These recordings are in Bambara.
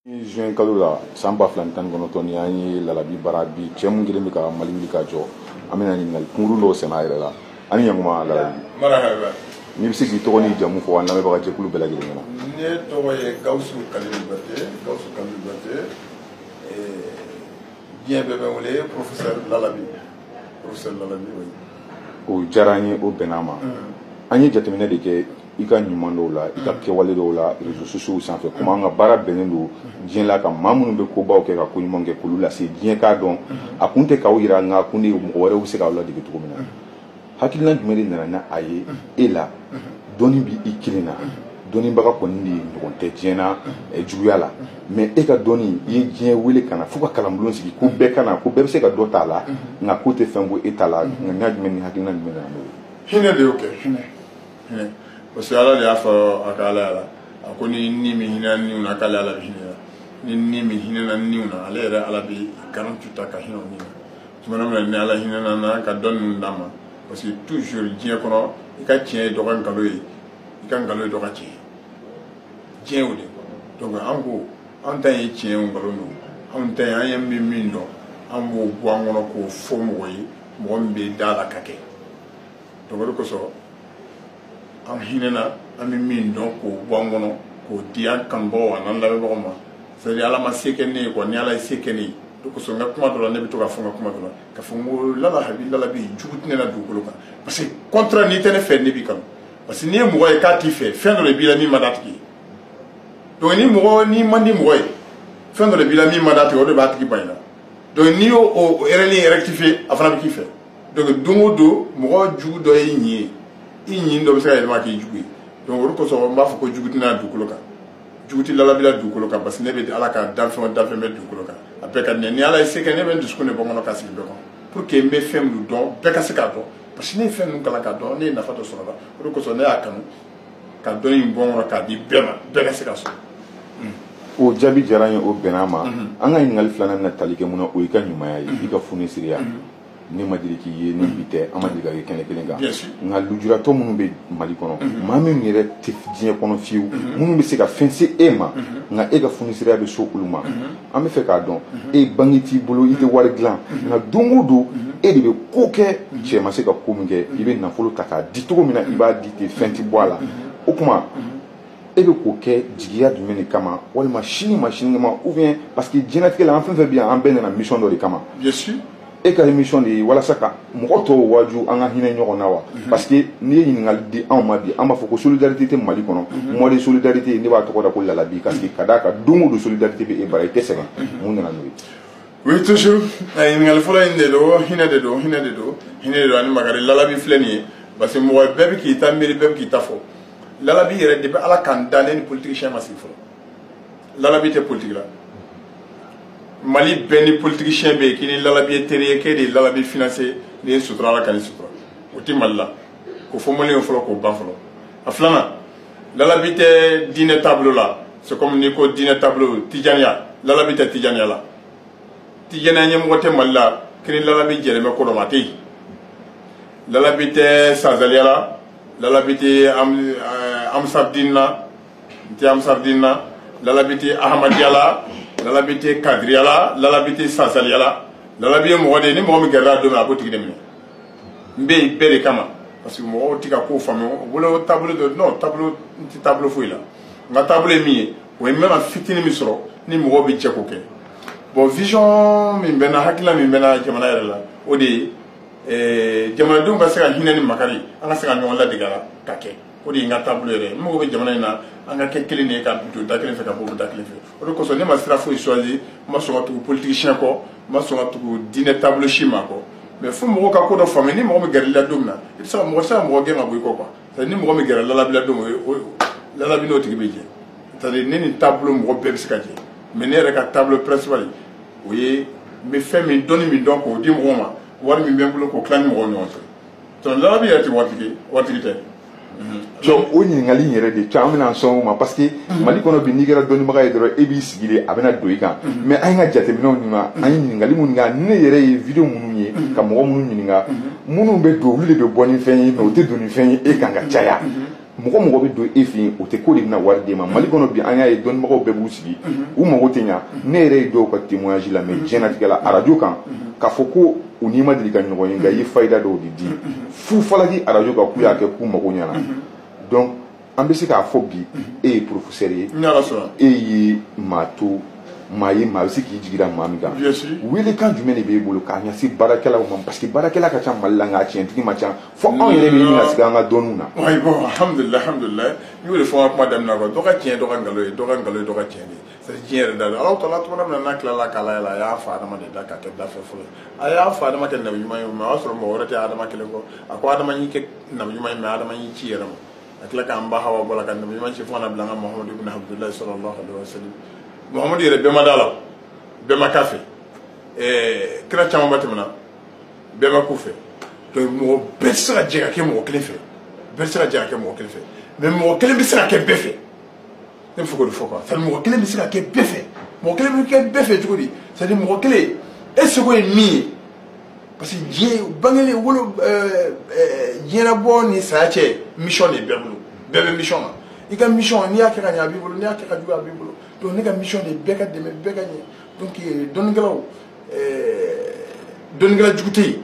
Juin kalo la san 2019 ni an ye Lalabi bara bi cɛ mun kelen bɛ ka Mali wuli ka jɔ an bɛna ɲininkali kunkurun dɔw sɛnɛ a yɛrɛ la ani ɲankuma Lalabi n'i bɛ se k'i tɔgɔ ni jamu fɔ an lamɛnbaga jɛkulu bɛɛ lajɛlen ɲɛna. Ne tɔgɔ ye Gawusu Kalilu Berete diɲɛ bɛɛ bɛ n wele professeur Lalabi o diyara an ye o bɛnna ma an ye jateminɛ de kɛ i ka ɲuman dɔw la i ka kɛwale dɔw la réseaux sociaux sanfɛ komi an ka baara bɛnnen don diɲɛ la ka maa minnu bɛ kobaw kɛ ka ko ɲuman kɛ k'olu lase diɲɛ k'a dɔn a kun tɛ k'aw yira nka kun de mɔgɔ wɛrɛw bɛ se k'aw ladege cogo min na hakilina jumɛn de nana n'a a ye e la dɔnni bi i kelen na dɔnnibaga kɔni de ɲɔgɔn tɛ diɲɛ na juguya la mais e ka dɔnni i ye diɲɛ wele ka na fo ka kalanbulon sigi ko bɛɛ ka na ko bɛɛ bɛ se ka dɔ t'a la nka ko tɛ fɛn ko e ta la nka n'a jumɛn ni hakilina jumɛn nana n'o ye. Hinɛ de y'o kɛ hinɛ parce que Ala de y'a fɔ a ka Ala la a ko ni min hinɛ niw na k'ale Ala bɛ hinɛ ni min hinɛna niw na ale yɛrɛ Ala bɛ garanti ta ka hinɛ o niw na tuma min na ni Ala hinɛna na ka dɔnni ninnu d'a ma parce que toujours diɲɛ kɔnɔ i ka tiɲɛ ye dɔ ka nkalon ye i ka nkalon ye dɔ ka tiɲɛ diɲɛ o de donc an ko an ta ye tiɲɛ o nkalon don an ta ye an ye min dɔn an b'o bɔ an kɔnɔ k'o fɔ mɔgɔ ye mɔgɔ min bɛ da la ka kɛ donc o de kosɔn an hinɛna an bɛ min dɔn k'o bɔ an kɔnɔ k'o di an kanubagaw an'an lamɛnbagaw ma c'est à dire Ala ma se kɛ ne ye quoi ni Ala ye se kɛ ne ye o de kosɔn n ka kuma dɔ la ne bɛ to ka fɔ n ka kuma dɔ la ka fɔ n ko Lalabi jugu tɛ ne la dugukolo kan parce que contraire n'i tɛ ne fɛ ne b'i kanu parce que n'i ye mɔgɔ ye k'a t'i fɛ fɛn dɔ de b'i la min ma d'a tigi ye donc n'i man di mɔgɔ ye fɛn dɔ de b'i la min ma d'a tigi ye o de b'a tigi ban i la donc n'i y'o erreur rectifier a fana bɛ k'i fɛ donc don o don mɔgɔ jugu dɔ ye ɲi ye i ɲin dɔ bɛ se ka yɛlɛma k'i jugu ye donc o de kosɔn n b'a fɔ ko jugu tɛ ne la dugukolo kan jugu tɛ Lalabi la dugukolo kan parce que ne bɛ Ala ka danfɛn o danfɛn bɛ dugukolo kan a bɛɛ ka di ne ye ni Ala ye se kɛ ne bɛ n dusukun de bɔ n kɔnɔ ka sigi bɛɛ kɔnɔ pour que n bɛ fɛn minnu dɔn bɛɛ ka se k'a dɔn parce que ne ye fɛn ninnu kalan k'a dɔn ne ye nafa dɔ sɔrɔ a la o de kosɔn ne y'a kanu ka dɔnni in bɔ n kɔnɔ k'a di bɛɛ ma bɛɛ ka se ka sɔrɔ. O jaabi diyara an ye o bɛnna ma an ka ɲininkali filanan bɛna tali kɛ mun na o y'i ka ɲumanya ye i ka funisiriya ne ma deli k'i ye ni bi tɛ an ma deli ka kɛ kɛnɛ kelen kan nka lujuratɔ minnu bɛ Mali kɔnɔ maa min yɛrɛ tɛ diɲɛ kɔnɔ fiyewu minnu bɛ se ka fɛn se e ma nka e ka funisiriya bɛ so olu ma an bɛ fɛ k'a dɔn e bange t'i bolo i tɛ wari dilan nka don o don e de bɛ ko kɛ cɛ ma se ka ko min kɛ i bɛ nafolo ta k'a di cogo min na i b'a di ten fɛn tɛ bɔ a la o tuma e bɛ k'o kɛ jigiya jumɛn de kama walima sini ma ou bien parce que diɲɛlatigɛ la an fɛn fɛn bɛ yan an bɛɛ nana mission dɔ de kama e ka mission de ye walasa ka mɔgɔ tɔw waaju an ka hinɛ ɲɔgɔn na wa parce que n'i ye ɲininkali di anw ma bi an b'a fɔ ko solidarité tɛ Mali kɔnɔ mot de solidarité ne b'a tɔgɔ da ko Lalabi parce que ka d'a kan don o don solidarité bɛ e bara i tɛ sɛgɛn mun nana n'o ye. Oui toujours ɲininkali fɔlɔ in de don hinɛ de don ani makari Lalabi filɛ nin ye parce que mɔgɔ bɛɛ bɛ k'i ta miiri bɛɛ bɛ k'i ta fɔ Lalabi yɛrɛ de bɛ Ala kan da ne ni politicien ma sigi fɔlɔ Lalabi tɛ politique la Mali bɛɛ ni politicien bɛ yen k'i ni Lalabi ye teri ye k'e de ye Lalabi financé ni ye sutura Ala ka ni sutura o tɛ Mali la k'o fɔ Maliyɛnw fɔlɔ k'o ban fɔlɔ a filanan Lalabi tɛ diinɛ taabolo la c'est comme n'i ko diinɛ taabolo tijaniya Lalabi tɛ tijaniya la tijaniya ɲɛmɔgɔ tɛ Mali la k'i ni Lalabi jɛlen bɛ ko dɔ ma a tɛ yen Lalabi tɛ sanzaliya la Lalabi tɛ Amsardine na Lalabi tɛ Ahmadiyya la Lalabi tɛ Kadiriya la Lalabi tɛ Sansaliya la Lalabi ye mɔgɔ de ye ni mɔgɔ min gɛrɛla don min a b'o tigi de minɛ n bɛ yen bɛɛ de kama parce que mɔgɔw tɛ ka kow faamu o bolo taabolo dɔ non taabolo n tɛ taabolo foyi la n ka taabolo ye min ye o ye même fitinin min sɔrɔ ni mɔgɔw bɛ jɛ k'o kɛ bon vision min bɛ n na hakilina min bɛ n na jamana yɛrɛ la o de ye jamanadenw ka se ka hinɛ ni makari an ka se ka ɲɔgɔn ladege a la ka kɛ o de ye n ka taabolo yɛrɛ n mago bɛ jamana in na an ka kɛ kelen de ye ka don da kelen fɛ ka bɔ da kelen fɛ o de kosɔn ne ma sira foyi choisi n ma sɔn ka tugu politicien kɔ n ma sɔn ka tugu diinɛ taabolo si ma kɔ mais fo mɔgɔw ka ko dɔ faamu ni mɔgɔ min gɛrɛ la don min na i tɛ se ka mɔgɔ gɛn ka bɔ i kɔ quoi c'est à dire ni mɔgɔ min gɛrɛ Lalabi la don Lalabi n'o tigi bɛ jɛ c'est à dire ne ni taabolo mɔgɔ bɛɛ bɛ se ka jɛ mais ne yɛrɛ ka taabolo principal o ye n bɛ fɛn min dɔnni min dɔn k'o di mɔgɔw ma wari min bɛ n bolo k'o tila ni mɔgɔw ni ɲɔgɔn cɛ donc Lalabi yɛrɛ tɛ waritigi tɛ. Donc o ɲininkali in yɛrɛ de ca an bɛna sɔn o ma parce que Mali kɔnɔ bi n'i kɛra dɔnnibaga ye dɔrɔn e b'i sigi de a bɛna don i kan mais an ye ka jateminɛw ɲininka an ye ɲininkali minnu kɛ ne yɛrɛ ye video minnu ye ka mɔgɔ minnu ɲininka minnu bɛ don olu de bɛ bɔ ni fɛn ye mais o tɛ don ni fɛn ye e kan ka caya mɔgɔ mɔgɔ bɛ don e fɛ yen o tɛ ko de bɛna wari d'e ma Mali kɔnɔ bi an y'a ye dɔnnibagaw bɛɛ b'u sigi u mago tɛ ɲa ne yɛrɛ ye dɔw ka témoignage la mais diɲɛnatigɛ la radio kan k'a fɔ ko u n'i ma deli ka ɲɔgɔn ye nka i ye fayida dɔw de di fu falaki radio kan k'u y'a kɛ k'u mago ɲana donc an bɛ se k'a fɔ bi e ye professeur ye e ye maa to maa ye maa bɛ se k'i jigira maa min kan welekan jumɛn de b'e bolo k'a ɲɛsin baarakɛlaw ma parce que baarakɛla ka ca Mali la nka a tiɲɛtigi ma ca fo anw yɛrɛ bɛ ɲini ka sigi an ka dɔnniw na. oui bon alhamdulilah alhamdulilah n y'o de fɔ n ka kuma daminɛ na dɔ ka tiɲɛ dɔ ka nkalon ye dɔ ka nkalon ye dɔ ka tiɲɛ de c'est diɲɛ yɛrɛ da Alahu taala tuma min na n'a tilala k'a layɛlɛ a y'a fa Adama de da k'a kɛ dafɛ fɔlɔ a y'a fa Adama kɛ nabi ɲuman ye mais o y'a sɔrɔ mɔgɔ wɛrɛ tɛ Adama kelen kɔ a ko Adama y'i kɛ nabi ɲuman ye mais Adama y'i ci yɛrɛ ma a tila k'an ba Hawa bɔ la ka nabi ɲuman ci fo ka na bila an ka Muhamadu ibn Abdullahi sallallahu alaihi wa sallam Muhamadu yɛrɛ bɛɛ ma d'a la bɛɛ ma k'a fɛ kira caman ba tɛmɛna bɛɛ ma k'u fɛ donc mɔgɔ bɛɛ tɛ se ka jɛ ka kɛ mɔgɔ kelen fɛ bɛɛ tɛ se ka jɛ ka kɛ mɔgɔ kelen fɛ mais mɔgɔ kelen bɛ se ka kɛ bɛɛ fɛ ne bɛ fɛ k'o de fɔ quoi c'est à dire mɔgɔ kelen bɛ se ka kɛ bɛɛ fɛ mɔgɔ kelen bɛ kɛ bɛɛ fɛ cogo di c'est à dire mɔgɔ kelen e seko ye min ye parce que diɲɛ bangeli wolo diɲɛlabɔ ni saya cɛ mission de bɛɛ bolo bɛɛ bɛ mission na i ka mission n'i y'a kɛ ka ɲɛ a b'i bolo n'i y'a kɛ ka jugu a b'i bolo donc ne ka mission de bɛɛ ka dɛmɛ bɛɛ ka ɲɛ donc dɔnnikɛlaw dɔnnikɛla jugu tɛ yen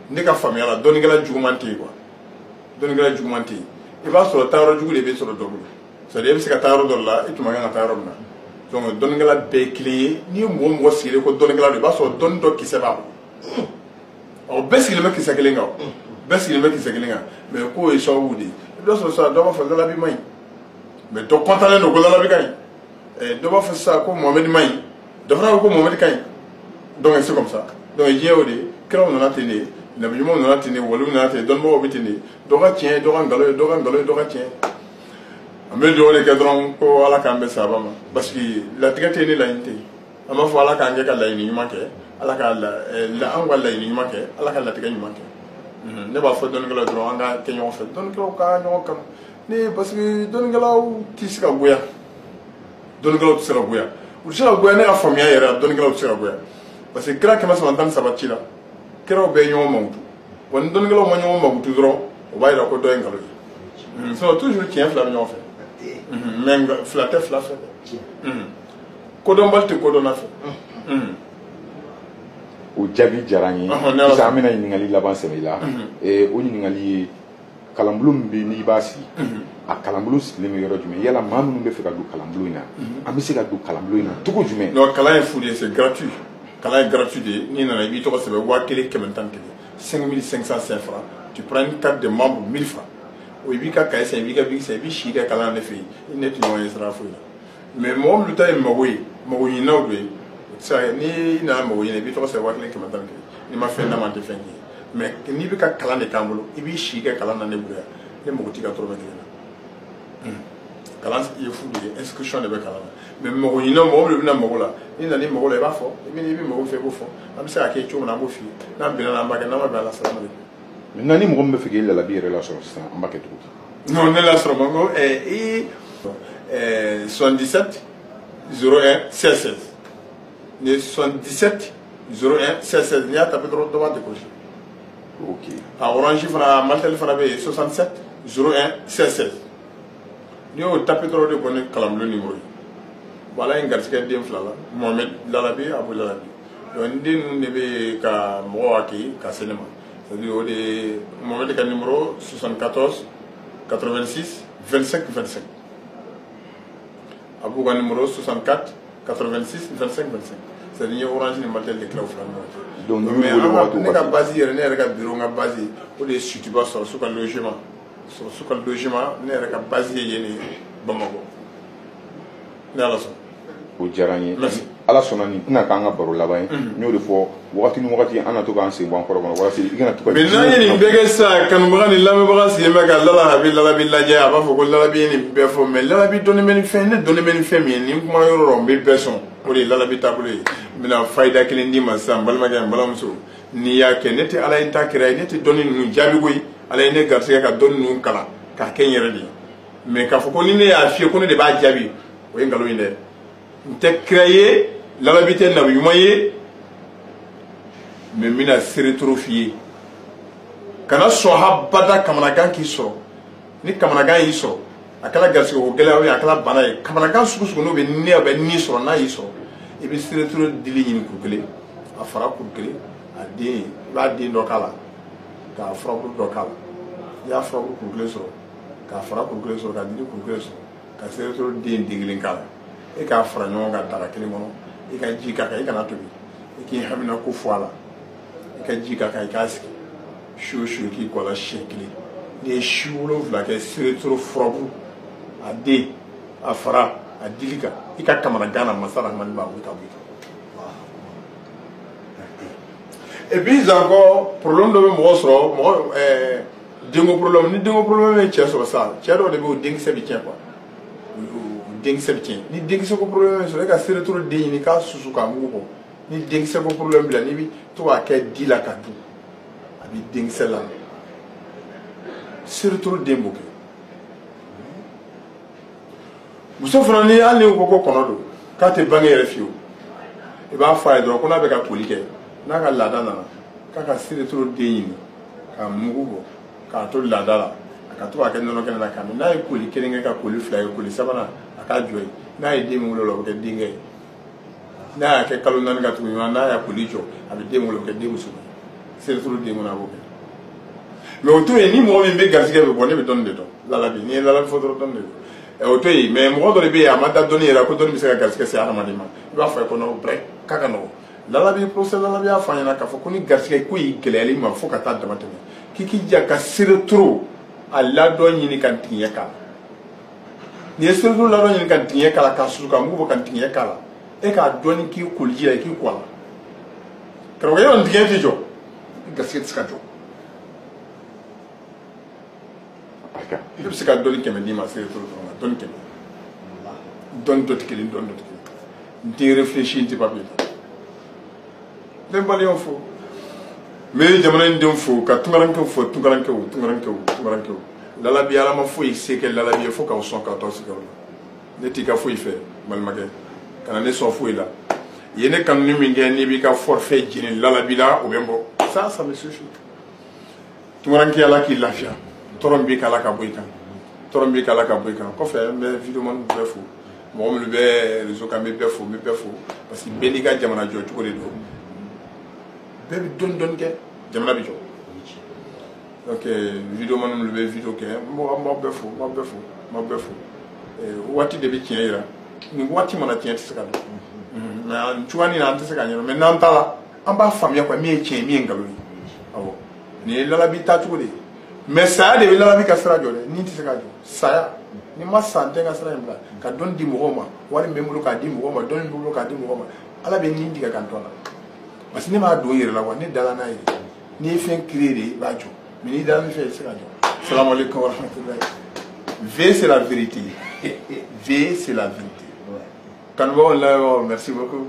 ne ka faamuya la dɔnnikɛla juguman tɛ yen quoi dɔnnikɛla juguman tɛ yen i b'a sɔrɔ taayɔrɔ jugu de bɛ sɔrɔ dɔ bolo c'est à dire e bɛ se ka taa yɔrɔ dɔ la i tun ma kan ka taa yɔrɔ min na donc dɔnnikɛla bɛɛ ye kelen ye n'i ye mɔgɔ o mɔgɔ sigilen ko dɔnnikɛla don i b'a sɔrɔ dɔnni dɔ kisɛ b'a bolo ɔ bɛɛ sigilen bɛ kisɛ kelen kan bɛɛ sigilen bɛ kisɛ kelen kan mais k'o ye sababu de ye i b'a sɔrɔ sisan dɔ b'a fɔ Lalabi ma ɲi mais dɔ kɔntannen don ko Lalabi ka ɲi dɔ b'a fɔ sisan ko Mohamed ma ɲi dɔ fana ko Mohamed ka ɲi donc c'est comme ça donc diɲɛ o de ye kiraw nana ten de nabi ɲumanw nana ten de waliw nana ten dɔnnibagaw bɛ ten de dɔ ka tiɲɛ dɔ ka nkalon ye dɔ ka nkalon ye dɔ ka tiɲɛ an bɛ dugawu de kɛ dɔrɔn ko Ala k'an bɛn sababa ma parce que latigɛ tɛ yen ni laɲini tɛ yen an b'a fɔ Ala k'an kɛ ka laɲini ɲuman kɛ Ala ka an ka laɲini ɲuman kɛ Ala ka latigɛ ɲuman kɛ ne b'a fɔ dɔnnikɛlaw dɔrɔn an ka kɛ ɲɔgɔn fɛ dɔnnikɛlaw ka ɲɔgɔn kanu ne parce que dɔnnikɛlaw tɛ se ka goya dɔnnikɛlaw tɛ se ka goya u tɛ se ka goya ne ka faamuya yɛrɛ dɔnnikɛlaw tɛ se ka goya parce que kira 313 ci la kiraw bɛɛ ye ɲɔgɔn mankutu wa ni dɔnnikɛlaw ma ɲɔgɔn mankutu dɔrɔn o b'a jira ko dɔ ye nkalon ye sinon toujours tiɲɛ fila bɛ ɲɔgɔn fɛ mais fila tɛ fila fɛ dɛ kodɔnbali tɛ kodɔnna fɛ o jaabi diyara n ye sisan an bɛna ɲininkali laban sɛbɛ i la o ɲininkali ye kalanbulon min bɛ n'i b'a sigi a kalanbulon sigilen bɛ yɔrɔ jumɛn yala maa minnu bɛ fɛ ka don kalanbulon in na an bɛ se ka don kalanbulon in na cogo jumɛn. non kalan ye fu de ye c'est gratuit kalan ye gratuit de ye n'i nana i b'i tɔgɔ sɛbɛn 1511 5505 francs tu prends une carte de membre 1000 francs o i b'i ka cahier san i b'i ka bic san i b'i si kɛ kalan de fɛ yen i ne tɛ ɲɔgɔn ye sira foyi la mais mɔgɔ minnu ta ye mago ye mago ɲininaw de ye o tɛ se ka kɛ n'i nana mago ɲini i b'i tɔgɔ sɛbɛn 1511 n'i ma fɛn d'a ma tɛ fɛn k'i ye mais n'i bɛ ka kalan de k'an bolo i b'i si kɛ kalan na ne bolo yan ne mago t'i ka dɔrɔmɛ kelen na kalan ye fu de ye inscription de bɛ kalan na mais mago ɲininaw mɔgɔ minnu bɛ na mago la n'i nana i mago la i b'a fɔ i bɛ mago fɛ i b'o fɔ an bɛ se ka kɛ cogo min na an b'o f'i ye n'an bɛnna an b'a kɛ n'an ma bɛn a la salamu aleykum. maintenant ni mɔgɔ min bɛ fɛ k'e Lalabi yɛrɛ lasɔrɔ sisan an b'a kɛ cogo di. non ne lasɔrɔ ma ko 77 01 16 ne 77 01 16 n'i y'a tapé dɔrɔn dɔ b'a décroché. ok a orange fana Maltel fana bɛ yen 67 01 16 n'i y'o tapé dɔrɔn de ko ne kalanbulon numéro ye bon Ala ye n garisɛgɛ den fila la Mohamed Lalabi Abu Lalabi donc n den ninnu de bɛ ka mɔgɔw hakili ka se ne ma c'est à dire o de ye Mohamed ka numéro 74 86 25 25 Abu ka numéro 64 86 25 25 c'est à dire n ye orange ni Maltel de tila o fila ni ɲɔgɔn cɛ. donc ne ka base yɛrɛ ne yɛrɛ ka bureau n ka base o de ye Sutuba sɔrɔ su ka logement sɔrɔ su ka logement ne yɛrɛ ka base ye yen de Bamakɔ ne Ala sɔnna. o diyara n ye Ala sɔnna nin tɛna k'an ka baro laban ye n y'o de fɔ wagati ni wagati an na to k'an sen bɔ an kɔrɔ kɔnɔ walasa i kana to ka. mais n'an ye nin bɛɛ kɛ sisan kanubaga ni lamɛnbaga sigilen bɛ ka Lalabi lajɛ a b'a fɔ ko Lalabi ye nin bɛɛ fɔ mais Lalabi dɔnnen bɛ ni fɛn ne dɔnnen bɛ ni fɛn min ye nin kuma yɔrɔ la n bɛ bɛɛ sɔn o de ye Lalabi taabolo ye n bɛna fayida kelen d'i ma sisan n balimakɛ n balimamuso n'i y'a kɛ ne tɛ Ala ye n ta kira ye ne tɛ dɔnni ninnu jaabi koyi Ala ye ne garisɛgɛ ka dɔnni ninnu kalan k'a kɛ n yɛrɛ de ye mais k'a fɔ ko ni ne y'a f'i ye ko ne de b'a jaabi o ye nkalon ye dɛ n tɛ kira ye Lalabi tɛ nabi ɲuman ye mais n bɛna seere toro f'i ye kana sɔn habada kamanagan k'i sɔrɔ ni kamanagan y'i sɔrɔ a kɛla garisigɛko gɛlɛya ye a kɛla bana ye kamanagan sugu sugu n'o bɛ ne a bɛ ni sɔrɔ n'a y'i sɔrɔ i bɛ seretoro dili ɲini kuru kelen a fara kuru kelen a den i b'a den dɔ k'a la k'a furabulu dɔ k'a la i y'a furabulu kuru kelen sɔrɔ k'a fara kuru kelen sɔrɔ ka dili kuru kelen sɔrɔ ka seretoro den kelen k'a la e k'a fara ɲɔgɔn kan daga kelen kɔnɔ i ka ji k'a kan i kana tobi i k'i hamina ko fɔ a la i ka ji k'a kan i k'a sigi su o su k'i kɔ la siɲɛ kelen n'i ye su 7 kɛ seretoro furabulu a den a fara a dili kan i ka kamanagan na masa rahamani b'a wuli ka bɔ i kan. et puis encore problème dɔ bɛ mɔgɔ sɔrɔ mɔgɔ denko problème ni denko problème ye cɛ sɔrɔ sa cɛ dɔw de bɛ o denkisɛ bɛ tiɲɛ quoi o denkisɛ bɛ tiɲɛ ni denkisɛ ko problème sɔrɔ e ka seretoro den ɲini k'a susu k'a mugu bɔ ni denkisɛ ko problème bila n'i bɛ to k'a kɛ di la ka dun a bɛ denkisɛ la seretoro den b'o kɛ. muso fana ni hali ni ko ko kɔnɔ don k'a tɛ bange yɛrɛ fiyewu i b'a fɔ a ye dɔrɔn ko n'a bɛ ka koli kɛ n'a ka laada nana k'a ka seretoro den ɲini k'a mugu bɔ k'a to laada la a ka to k'a kɛ nɔnɔ kɛnɛ na k'a min n'a ye koli kelen kɛ ka koli 2 kɛ koli 3nan a k'a jɔ ye n'a ye den min wolo o bɛ kɛ denkɛ ye n'a y'a kɛ kalo 4 ka tugu ɲɔgɔn n'a y'a koli jɔ a bɛ den wolo o bɛ kɛ den muso ye seretoro den kɔnɔ a b'o kɛ mais o to yen ni mɔgɔ min bɛ garisɛgɛ bɛ bɔ ne bɛ dɔnni de dɔn lalabi n'i ye lalabi fɔ dɔrɔn dɔnni de dɔn. o to yen mais mɔgɔ dɔ de bɛ yen a ma da dɔnni yɛrɛ ko dɔnni bɛ se ka garisɛgɛ se hadamaden ma i b'a fɔ a ye ko non bref k'a ka nɔgɔn lalabi professeur lalabi y'a fɔ an ɲɛna k'a fɔ ko ni garisɛgɛ ko y'i gɛlɛyali ma fo ka taa dama tɛmɛ k'i k'i jija ka seretoro a ladɔn ɲini ka tigiɲɛ k'a la n'i ye seretoro ladɔn ɲini ka tigiɲɛ k'a la k'a susu ka mugu bɔ ka tigiɲɛ k'a la e k'a dɔn k'i koli ji la k'i ko a la karamɔgɔ yɔrɔ nin tigiɲɛ tɛ jɔ garisɛgɛ tɛ se ka jɔ i bɛ se ka dɔnni 100 d'i ma seretoro dɔrɔn dɔnni 100 dɔnni dɔ tɛ kelen dɔnni dɔ tɛ kelen n tɛ réfléchi n tɛ papier ta n bɛ n balimaw fo n bɛ jamana in denw fo ka tunkarankew fo tunkarankew lalabi ala ma foyi se kɛ lalabi ye fo k'aw sɔn k'aw t'aw sigi aw la ne t'i ka foyi fɛ balimakɛ ka na ne sɔn foyi la i ye ne kanuni min kɛ n'i b'i ka forfait jeni lalabi la o bɛ n bɔ ça me suffit tunkaranke ala k'i lafiya tɔɔrɔ b'i k'ala ka bɔ i kan tɔɔrɔ b'i k'ala ka bɔ i kan kɔfɛ n bɛ videoman bɛɛ fo mɔgɔ minnu bɛ réseau kan n bɛ bɛɛ fo parce que bɛɛ n'i ka jamana jɔ cogo de don bɛɛ bɛ dɔɔni dɔɔni kɛ jamana bɛ jɔ donc videoman minnu bɛ video kɛ n b'aw bɛɛ fo waati de bɛ tiɲɛ yira nin waati mana tiɲɛ tɛ se ka don mais cogoya nin na an tɛ se k'a ɲɛnabɔ mais n'an ta la an b'a faamuya quoi min ye tiɲɛ min ye nkalon ye awɔ nin ye lalabi taacogo de ye mais saya de bɛ lalabi ka sira jɔ dɛ ni tɛ se ka jɔ saya ni ma sa n tɛ n ka sira in bila ka dɔnni di mɔgɔw ma wari min bɛ n bolo k'a di mɔgɔw ma dɔnni bɛ n bolo k'a di mɔgɔw ma ala bɛ nin tigɛ ka n to a la parce que ne m'a don n yɛrɛ la quoi ne dala n'a ye n'i ye fɛn créer de i b'a jɔ mais n'i dala ni fɛn i tɛ se ka jɔ salamu aleykum wa rahmatulahi V c'est la vérité V c'est la vérité kanubagaw lamɛnbagaw merci beaucoup.